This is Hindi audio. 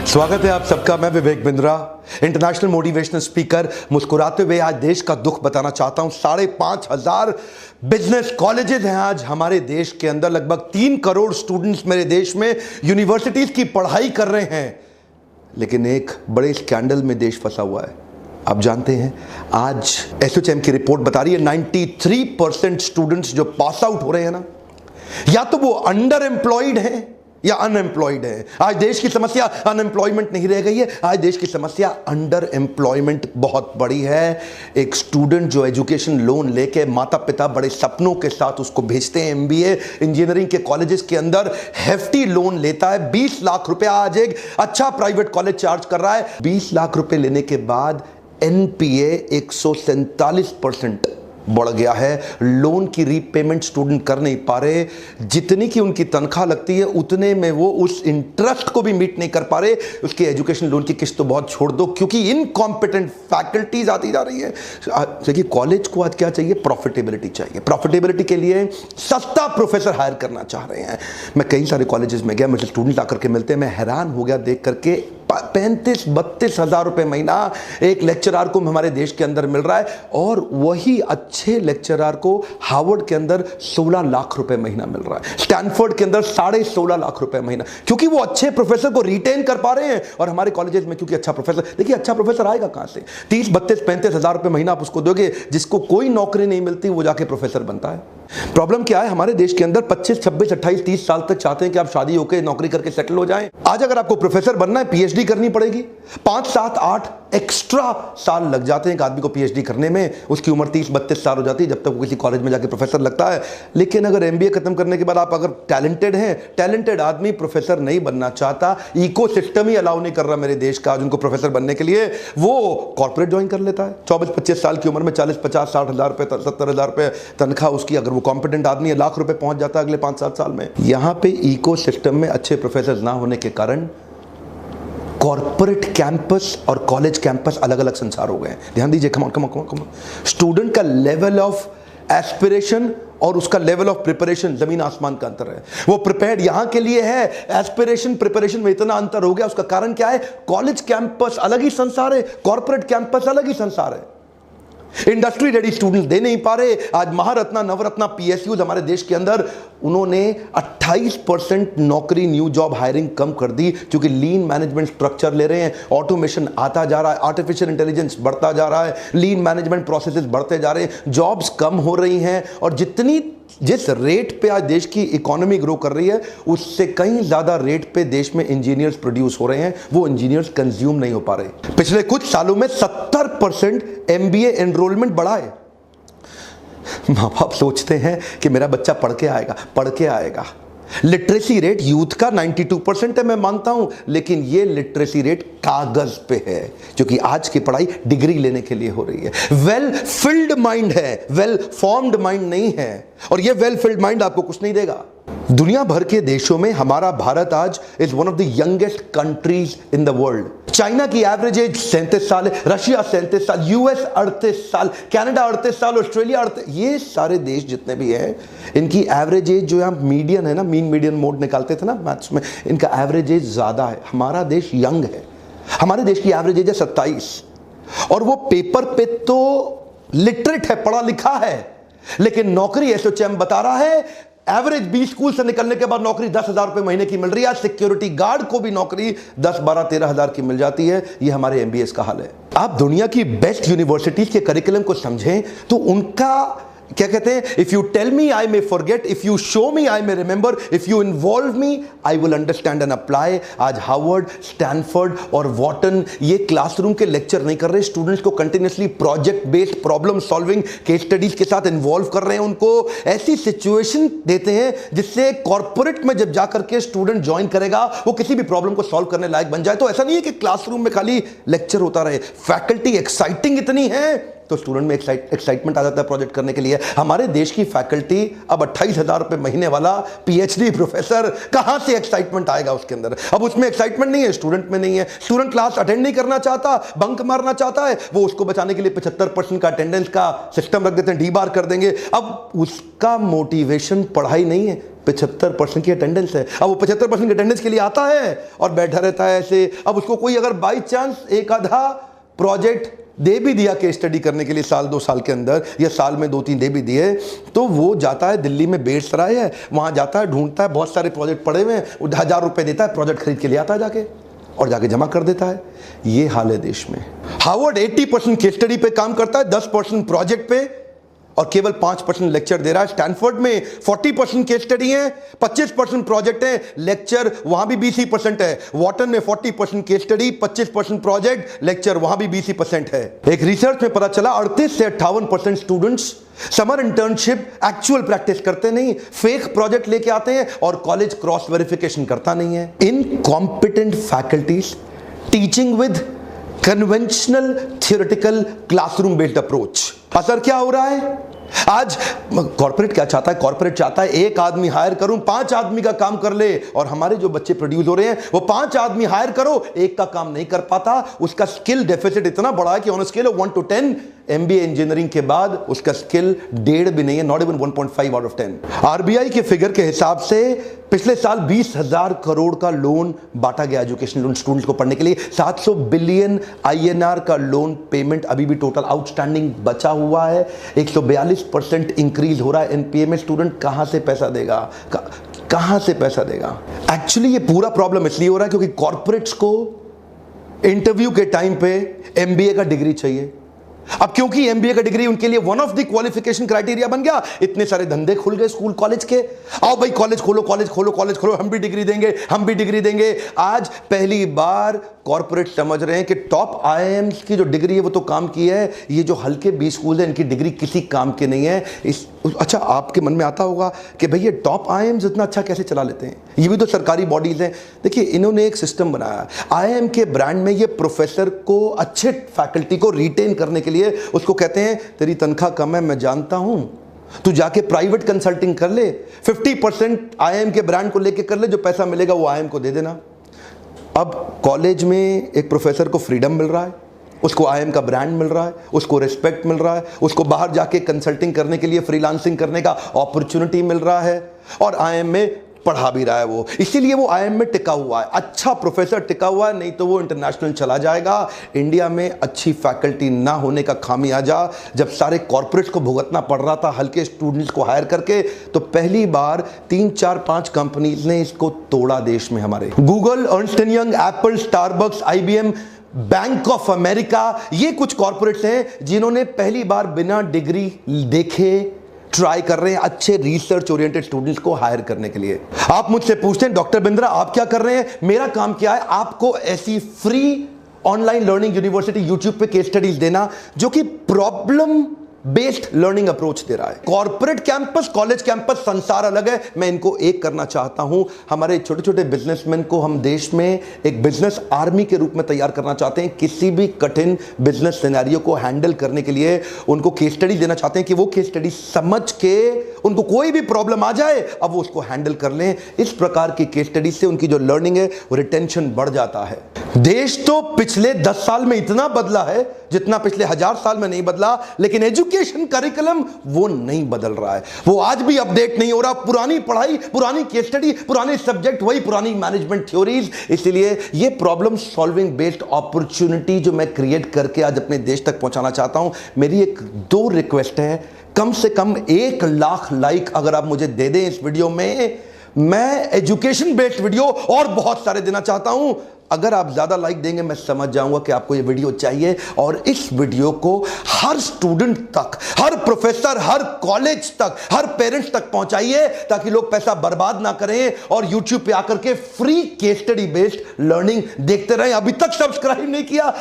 स्वागत है आप सबका। मैं Vivek Bindra, international motivational speaker. मुस्कुराते हुए आज देश का दुख बताना चाहता हूं। 5,500 बिजनेस कॉलेजेस हैं आज हमारे देश के अंदर। लगभग 3 करोड़ स्टूडेंट्स मेरे देश में यूनिवर्सिटीज की पढ़ाई कर रहे हैं, लेकिन एक बड़े स्कैंडल में देश फंसा हुआ है। आप जानते हैं, आज एसोचैम की रिपोर्ट बता रही है 93% स्टूडेंट्स जो पास आउट हो रहे हैं ना, या तो वो अंडर एम्प्लॉयड हैं या अनएम्प्लॉयड है। आज देश की समस्या अनएम्प्लॉयमेंट नहीं रह गई है, आज देश की समस्या अंडर एम्प्लॉयमेंट बहुत बड़ी है। एक स्टूडेंट जो एजुकेशन लोन लेके माता पिता बड़े सपनों के साथ उसको भेजते हैं एमबीए इंजीनियरिंग के कॉलेजेस के अंदर, हेफ्टी लोन लेता है। 20 लाख रुपया आज एक अच्छा प्राइवेट कॉलेज चार्ज कर रहा है। 20 लाख रुपए लेने के बाद एनपीए 147% बढ़ गया है। लोन की रीपेमेंट स्टूडेंट कर नहीं पा रहे। जितनी की उनकी तनख्वाह लगती है उतने में वो उस इंटरेस्ट को भी मीट नहीं कर पा रहे। उसके एजुकेशन लोन की किस्त तो बहुत छोड़ दो, क्योंकि इनकॉम्पिटेंट फैकल्टीज आती जा रही है। देखिए, कॉलेज को आज क्या चाहिए? प्रॉफिटेबिलिटी चाहिए। प्रॉफिटेबिलिटी के लिए सस्ता प्रोफेसर हायर करना चाह रहे हैं। मैं कई सारे कॉलेजेस में गया, मुझे स्टूडेंट आकर के मिलते हैं, मैं हैरान हो गया देख करके। 35-32 हजार रुपए महीना एक लेक्चरर को हमारे देश के अंदर मिल रहा है, और वही अच्छे लेक्चरर को हार्वर्ड के अंदर 16 लाख रुपए महीना मिल रहा है, स्टैनफोर्ड के अंदर 16.5 लाख रुपए महीना, क्योंकि वो अच्छे प्रोफेसर को रिटेन कर पा रहे हैं। और हमारे कॉलेजेस में क्योंकि अच्छा प्रोफेसर, देखिए अच्छा प्रोफेसर आएगा कहां से? 30-32-35 हजार रुपए महीना आप उसको दोगे, जिसको कोई नौकरी नहीं मिलती वो जाके प्रोफेसर बनता है। प्रॉब्लम क्या है? हमारे देश के अंदर 25, 26, 28, 30 साल तक चाहते हैं कि आप शादी होकर नौकरी करके सेटल हो जाएं। आज अगर आपको प्रोफेसर बनना है, पीएचडी करनी पड़ेगी। 5, 7, 8 एक्स्ट्रा साल लग जाते हैं एक आदमी को पीएचडी करने में। उसकी उम्र 30-32 साल हो जाती है जब तक वो किसी कॉलेज में जाके प्रोफेसर लगता है। लेकिन अगर एमबीए खत्म करने के बाद आप अगर टैलेंटेड हैं, टैलेंटेड आदमी प्रोफेसर नहीं बनना चाहता, इकोसिस्टम ही अलाउ नहीं कर रहा मेरे देश का आज उनको प्रोफेसर बनने के लिए, वो कॉर्पोरेट ज्वाइन कर लेता है। 24-25 साल की उम्र में 40-50-60 हजार रुपए, 70 हजार रुपए तनख्वाह उसकी। अगर वो कॉम्पिटेंट आदमी है, लाख रुपए पहुंच जाता है अगले 5-7 साल में। यहां पे इकोसिस्टम में अच्छे प्रोफेसर ना होने के कारण कॉर्पोरेट कैंपस और कॉलेज कैंपस अलग अलग संसार हो गए हैं। ध्यान दीजिए, कम ऑन। स्टूडेंट का लेवल ऑफ एस्पिरेशन और उसका लेवल ऑफ प्रिपरेशन जमीन आसमान का अंतर है। वो प्रिपेयर्ड यहां के लिए है, एस्पिरेशन प्रिपरेशन में इतना अंतर हो गया। उसका कारण क्या है? कॉलेज कैंपस अलग ही संसार है, कॉर्पोरेट कैंपस अलग ही संसार है। इंडस्ट्री रेडी स्टूडेंट दे नहीं पा रहे। आज महारत्ना, नवरत्ना, पीएसयूज हमारे देश के अंदर, उन्होंने 28% नौकरी न्यू जॉब हायरिंग कम कर दी, क्योंकि लीन मैनेजमेंट स्ट्रक्चर ले रहे हैं। ऑटोमेशन आता जा रहा है, आर्टिफिशियल इंटेलिजेंस बढ़ता जा रहा है, लीन मैनेजमेंट प्रोसेसेस बढ़ते जा रहे हैं, जॉब्स कम हो रही हैं। और जिस रेट पे आज देश की इकोनॉमी ग्रो कर रही है, उससे कहीं ज्यादा रेट पे देश में इंजीनियर्स प्रोड्यूस हो रहे हैं। वो इंजीनियर्स कंज्यूम नहीं हो पा रहे। पिछले कुछ सालों में 70% एमबीए एनरोलमेंट बढ़ा है। माँ बाप सोचते हैं कि मेरा बच्चा पढ़ के आएगा। लिटरेसी रेट यूथ का 92% है, मैं मानता हूं, लेकिन ये लिटरेसी रेट कागज पे है, क्योंकि आज की पढ़ाई डिग्री लेने के लिए हो रही है। वेल फिल्ड माइंड है, वेल फॉर्म्ड माइंड नहीं है। और ये वेल फिल्ड माइंड आपको कुछ नहीं देगा। दुनिया भर के देशों में हमारा भारत आज is one of the youngest countries in the world. China की एवरेज एज 37 साल है, रशिया 37 साल, यूएस 38 साल, कनाडा 38 साल, ऑस्ट्रेलिया 38। ये सारे देश जितने भी हैं, इनकी एवरेज एज जो यहाँ मीडियन है ना, मीन मीडियन मोड निकालते थे ना मैथ्स में, इनका एवरेज एज ज्यादा है। हमारा देश यंग है। हमारे देश की एवरेज एज है 27, और वो पेपर पे तो लिटरेट है, पढ़ा लिखा है, लेकिन नौकरी एसोचैम बता रहा है एवरेज 20 स्कूल से निकलने के बाद नौकरी 10,000 रुपए महीने की मिल रही है। सिक्योरिटी गार्ड को भी नौकरी 10, 12, 13 हजार की मिल जाती है। ये हमारे एमबीएस का हाल है। आप दुनिया की बेस्ट यूनिवर्सिटीज के करिकुलम को समझें तो उनका क्या कहते हैं? If you tell me I may forget, if you show me I may remember, if you involve me I will understand and apply. आज हार्वर्ड, स्टैनफोर्ड और वॉटन ये क्लासरूम के लेक्चर नहीं कर रहे, स्टूडेंट्स को continuously project based problem solving case studies के साथ इन्वॉल्व कर रहे हैं। उनको ऐसी सिचुएशन देते हैं जिससे कॉर्पोरेट में जब जाकर के स्टूडेंट ज्वाइन करेगा वो किसी भी प्रॉब्लम को सॉल्व करने लायक बन जाए। तो ऐसा नहीं है कि क्लासरूम में खाली लेक्चर होता रहे। फैकल्टी एक्साइटिंग इतनी है तो स्टूडेंट में एक्साइटमेंट आ जाता है प्रोजेक्ट करने के लिए। हमारे देश की फैकल्टी अब 28,000 रुपए महीने वाला पीएचडी प्रोफेसर, कहां से एक्साइटमेंट आएगा उसके अंदर? अब उसमें एक्साइटमेंट नहीं है, स्टूडेंट में नहीं है। स्टूडेंट क्लास अटेंड नहीं करना चाहता, बंक मारना चाहता है, वो उसको बचाने के लिए 75% का अटेंडेंस का सिस्टम रख देते हैं, डी बार कर देंगे। अब उसका मोटिवेशन पढ़ाई नहीं है, 75% की अटेंडेंस है। अब वो 75% की अटेंडेंस के लिए आता है और बैठा रहता है ऐसे। अब उसको कोई अगर बाई चांस एक आधा प्रोजेक्ट दे भी दिया केस स्टडी करने के लिए साल 2 साल के अंदर, या साल में 2-3 दे भी दिए, तो वो जाता है दिल्ली में बेगूसराय है, वहां जाता है, ढूंढता है, बहुत सारे प्रोजेक्ट पड़े हुए हैं, 1000 रुपए देता है, प्रोजेक्ट खरीद के ले आता है जाके और जाके जमा कर देता है। ये हाल है देश में। हार्वर्ड 80% केस स्टडी पे काम करता है, 10% प्रोजेक्ट पे, और केवल 5% लेक्चर दे रहा है। स्टैनफोर्ड में 40% केस स्टडी है, 25% प्रोजेक्ट है, लेक्चर वहां भी 20% है। वॉटन में 40% केस स्टडी, 25% प्रोजेक्ट, लेक्चर वहां भी 20% है। एक रिसर्च में पता चला 38 से 58% students summer internship actual practice करते नहीं, फेक प्रोजेक्ट लेके आते हैं और कॉलेज क्रॉस वेरिफिकेशन करता नहीं है। Incompetent faculties teaching with conventional theoretical classroom based approach. असर क्या हो रहा है? आज कॉर्पोरेट क्या चाहता है? कॉर्पोरेट चाहता है एक आदमी हायर करूं, 5 आदमी का काम कर ले। और हमारे जो बच्चे प्रोड्यूस हो रहे हैं वो 5 आदमी हायर करो, एक का काम नहीं कर पाता। उसका स्किल डेफिसिट इतना बड़ा है कि on scale of 1 to 10 MBA engineering के बाद उसका स्किल 1.5 भी नहीं है, not even 1.5 out of 10। RBI के फिगर के हिसाब से पिछले साल 20,000 करोड़ का लोन बांटा गया एजुकेशन लोन स्टूडेंट्स को पढ़ने के लिए। 700 बिलियन INR का लोन पेमेंट अभी भी टोटल आउटस्टैंडिंग बचा हुआ है। 142% इंक्रीज हो रहा है NPA में। स्टूडेंट कहां से पैसा देगा? कहां से पैसा देगा? एक्चुअली ये पूरा प्रॉब्लम इसलिए हो रहा है क्योंकि कॉर्पोरेट्स को इंटरव्यू के टाइम पे MBA का डिग्री चाहिए। अब क्योंकि MBA का डिग्री उनके लिए one of the qualification criteria बन गया, इतने सारे धंधे खुल गए स्कूल कॉलेज के। आओ भाई कॉलेज खोलो, कॉलेज खोलो, कॉलेज खोलो, हम भी डिग्री देंगे, हम भी डिग्री देंगे। आज पहली बार कॉर्पोरेट समझ रहे हैं कि टॉप IIMs की जो डिग्री है वो तो काम की है, ये जो हल्के 20 स्कूल है इनकी डिग्री किसी काम के नहीं है। अच्छा, आपके मन में आता होगा कि भाई ये टॉप IIMs इतना अच्छा कैसे चला लेते हैं? ये भी तो सरकारी बॉडीज हैं। देखिए, इन्होंने एक सिस्टम बनाया IIM के ब्रांड में। ये प्रोफेसर को, अच्छे फैकल्टी को रिटेन करने के लिए उसको कहते हैं तेरी तनख्वाह कम है मैं जानता हूं, तू जाके प्राइवेट कंसल्टिंग कर ले, 50% IIM के ब्रांड को लेके कर ले, जो पैसा मिलेगा वो IIM को दे देना। अब कॉलेज में एक प्रोफेसर को फ्रीडम मिल रहा है, उसको IIM का ब्रांड मिल रहा है, उसको रिस्पेक्ट मिल रहा है, उसको बाहर जाके कंसल्टिंग करने के लिए, फ्रीलांसिंग करने का अपॉर्चुनिटी मिल रहा है, और IIM में पढ़ा भी रहा है वो। इसीलिए वो IIM में टिका हुआ है। अच्छा प्रोफेसर टिका हुआ है, नहीं तो वो इंटरनेशनल चला जाएगा। इंडिया में अच्छी फैकल्टी ना होने का खामियाजा जब सारे कॉर्पोरेट्स को भुगतना पड़ रहा था हल्के स्टूडेंट्स को हायर करके, तो पहली बार 3, 4, 5 कंपनीज ने इसको तोड़ा देश में हमारे। Google, Ernst and young, Apple, Starbucks, IBM, bank of America, ये कुछ कॉर्पोरेट्स हैं जिन्होंने पहली बार बिना डिग्री देखे ट्राई कर रहे हैं अच्छे रिसर्च ओरिएंटेड स्टूडेंट्स को हायर करने के लिए। आप मुझसे पूछते हैं डॉक्टर बिंद्रा आप क्या कर रहे हैं? मेरा काम क्या है? आपको ऐसी free online learning university YouTube पे केस स्टडीज देना जो कि प्रॉब्लम बेस्ड लर्निंग अप्रोच दे रहा है। कॉर्पोरेट कैंपस, कॉलेज कैंपस, संसार अलग है। मैं इनको एक करना चाहता हूं। हमारे छोटे छोटे बिजनेसमैन को हम देश में एक बिजनेस आर्मी के रूप में तैयार करना चाहते हैं। किसी भी कठिन बिजनेस सिनेरियो को हैंडल करने के लिए उनको केस स्टडी देना चाहते हैं कि वो केस स्टडी समझ के उनको कोई भी प्रॉब्लम आ जाए अब वो उसको हैंडल कर लें। इस प्रकार की केस स्टडी से उनकी जो लर्निंग है वो रिटेंशन बढ़ जाता है। देश तो पिछले 10 साल में इतना बदला है जितना पिछले 1000 साल में नहीं बदला, लेकिन एजुकेशन करिकुलम वो नहीं बदल रहा है। वो आज भी अपडेट नहीं हो रहा। पुरानी पढ़ाई, पुरानी केस स्टडी, पुराने सब्जेक्ट, वही पुरानी मैनेजमेंट थ्योरीज। इसलिए ये प्रॉब्लम सॉल्विंग बेस्ड अपॉर्चुनिटी जो मैं क्रिएट करके आज अपने देश तक पहुंचाना चाहता हूं, मेरी एक 2 रिक्वेस्ट है। कम से कम 1 लाख लाइक अगर आप मुझे दे दें इस वीडियो में, मैं एजुकेशन बेस्ड वीडियो और बहुत सारे देना चाहता हूं। अगर आप ज्यादा लाइक देंगे मैं समझ जाऊंगा कि आपको ये वीडियो चाहिए, और इस वीडियो को हर स्टूडेंट तक, हर प्रोफेसर, हर कॉलेज तक, हर पेरेंट्स तक पहुंचाइए ताकि लोग पैसा बर्बाद ना करें और YouTube पे आकर के free case study based learning देखते रहें। अभी तक सब्सक्राइब नहीं किया